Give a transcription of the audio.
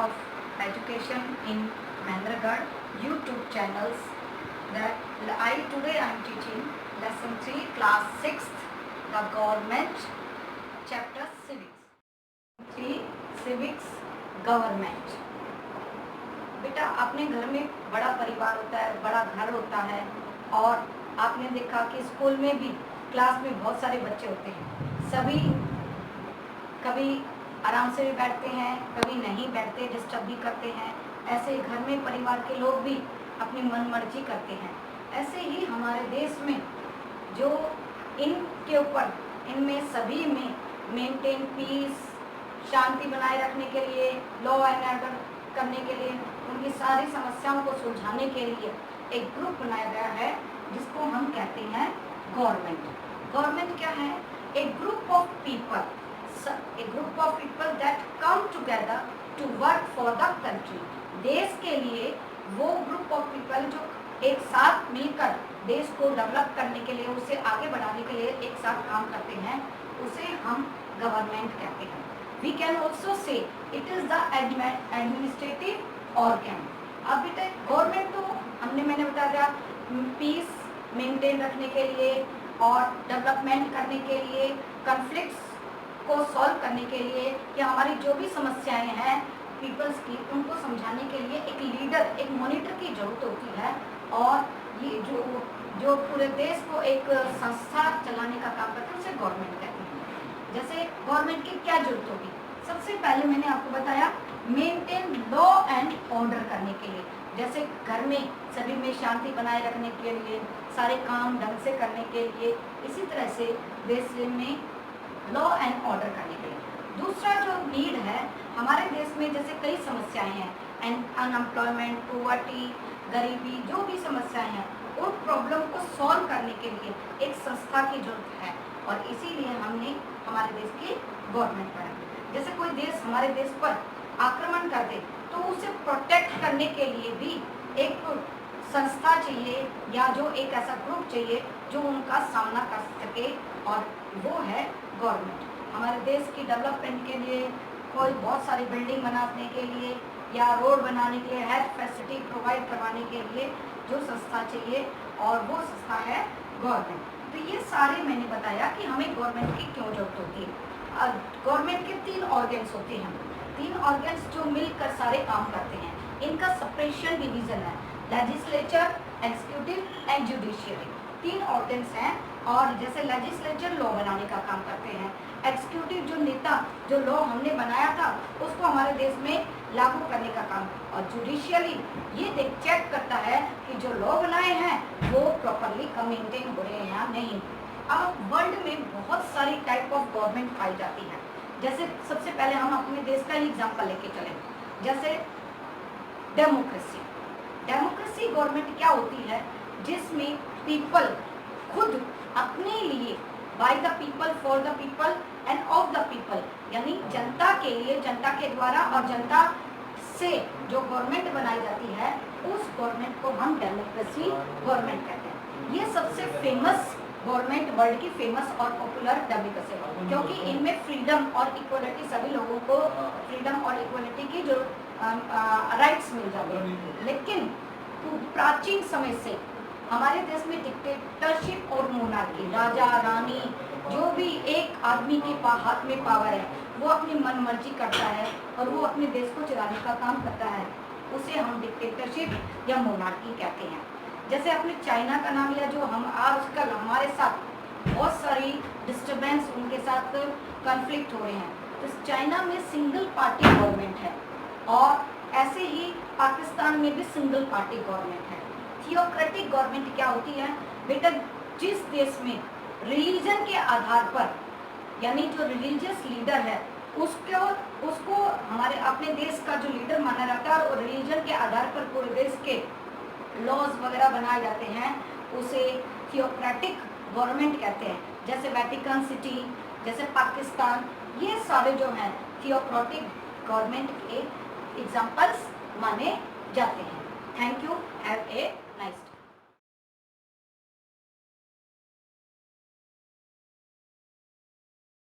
of education in Mahendragarh YouTube channels that today I am teaching lesson 3 class 6th the government chapter civics 3 civics government। बेटा अपने घर में बड़ा परिवार होता है, बड़ा घर होता है और आपने देखा कि स्कूल में भी क्लास में बहुत सारे बच्चे होते हैं। सभी कभी आराम से भी बैठते हैं, कभी नहीं बैठते, डिस्टर्ब भी करते हैं। ऐसे घर में परिवार के लोग भी अपनी मनमर्जी करते हैं। ऐसे ही हमारे देश में जो इनके ऊपर इनमें सभी में मेंटेन पीस, शांति बनाए रखने के लिए, लॉ एंड ऑर्डर करने के लिए, उनकी सारी समस्याओं को सुलझाने के लिए एक ग्रुप बनाया गया है जिसको हम कहते हैं गवर्नमेंट। गवर्नमेंट क्या है? A group of people that come together to work for the country. देश के लिए वो ग्रुप ऑफ पीपल जो एक साथ मिलकर देश को डेवलप करने के लिए, उसे आगे बढ़ाने के लिए एक साथ काम करते हैं, उसे हम गवर्नमेंट कहते हैं। We can also say it is the administrative organ. अब बेटा गवर्नमेंट तो मैंने बता दिया पीस मेंटेन रखने के लिए और डेवलपमेंट करने के लिए, कॉन्फ्लिक्ट्स को सॉल्व करने के लिए, कि हमारी जो भी समस्याएं हैं पीपल्स की, उनको समझाने के लिए एक लीडर, एक मॉनिटर की जरूरत होती है। और ये जो पूरे देश को एक संस्था चलाने का काम करते हैं उसे गवर्नमेंट कहते हैं। जैसे गवर्नमेंट की क्या जरूरत होगी? सबसे पहले मैंने आपको बताया मेंटेन लॉ एंड ऑर्डर करने के लिए, जैसे घर में सभी में शांति बनाए रखने के लिए, सारे काम ढंग से करने के लिए, इसी तरह से देश में लॉ एंड ऑर्डर करने के लिए। दूसरा जो नीड है हमारे देश में, जैसे कई समस्याएं हैं, अनएम्प्लॉयमेंट, पॉवर्टी, गरीबी, जो भी समस्याएं हैं उन प्रॉब्लम को सॉल्व करने के लिए एक संस्था की जरूरत है और इसीलिए हमने हमारे देश की गवर्नमेंट बनाई। जैसे कोई देश हमारे देश पर आक्रमण कर दे तो उसे प्रोटेक्ट करने के लिए भी एक संस्था चाहिए या जो एक ऐसा ग्रुप चाहिए जो उनका सामना कर सके, और वो है गवर्नमेंट। हमारे देश की डेवलपमेंट के लिए, कोई बहुत सारी बिल्डिंग बनाने के लिए या रोड बनाने के लिए, हेल्थ फैसिलिटी प्रोवाइड करवाने के लिए जो संस्था चाहिए, और वो संस्था है गवर्नमेंट। तो ये सारे मैंने बताया कि हमें गवर्नमेंट की क्यों जरूरत होती है। गवर्नमेंट के 3 ऑर्गन्स होते हैं, 3 ऑर्गन्स जो मिलकर सारे काम करते हैं। इनका सेपरेशन डिवीजन है, legislature, executive and judiciary. 3 organs हैं। और जैसे लेजिस्लेचर लॉ बनाने का काम करते हैं, एग्जीक्यूटिव जो नेता जो लॉ हमने बनाया था उसको हमारे देश में लागू करने का काम, और जुडिशियरी ये चेक करता है कि जो लॉ बनाए हैं वो प्रॉपरली मेंटेन हो रहे हैं या नहीं। अब वर्ल्ड में बहुत सारी टाइप ऑफ गवर्नमेंट पाई जाती है। जैसे सबसे पहले हम अपने देश का ही एग्जाम्पल लेके चले, जैसे डेमोक्रेसी। डेमोक्रेसी गवर्नमेंट क्या होती है? जिसमें पीपल खुद अपने लिए, by the people, for the people end of the people, यानी जनता के लिए, जनता के द्वारा और जनता से जो गवर्नमेंट बनाई जाती है उस गवर्नमेंट को हम डेमोक्रेसी गवर्नमेंट कहते हैं। ये सबसे फेमस गवर्नमेंट, वर्ल्ड की फेमस और पॉपुलर डेमोक्रेसी, क्योंकि इनमें फ्रीडम और इक्वलिटी, सभी लोगों को फ्रीडम और इक्वलिटी की जो राइट्स मिल जाते हैं। लेकिन प्राचीन समय से हमारे देश में डिक्टेटरशिप और मोनार्की, राजा रानी, जो भी एक आदमी के हाथ में पावर है वो अपनी मनमर्जी करता है और वो अपने देश को चलाने का काम करता है, उसे हम डिक्टेटरशिप या मोनार्की कहते हैं। जैसे अपने चाइना का नाम लिया, जो हम आजकल हमारे साथ बहुत सारी डिस्टर्बेंस, उनके साथ कॉन्फ्लिक्ट हो रहे हैं। तो चाइना में सिंगल पार्टी गवर्नमेंट है, और ऐसे ही पाकिस्तान में भी सिंगल पार्टी गवर्नमेंट है। थियोक्रेटिक गवर्नमेंट क्या होती है बेटा? जिस देश में रिलीजन के आधार पर, यानी जो रिलीजियस लीडर है उसको हमारे अपने देश का जो लीडर माना जाता है और रिलीजन के आधार पर पूरे देश के लॉज वगैरह बनाए जाते हैं, उसे थियोक्रेटिक गवर्नमेंट कहते हैं। जैसे वेटिकन सिटी, जैसे पाकिस्तान, ये सारे जो हैं थियोक्रेटिक गवर्नमेंट के एग्जाम्पल्स माने जाते हैं। Thank you, have a nice day.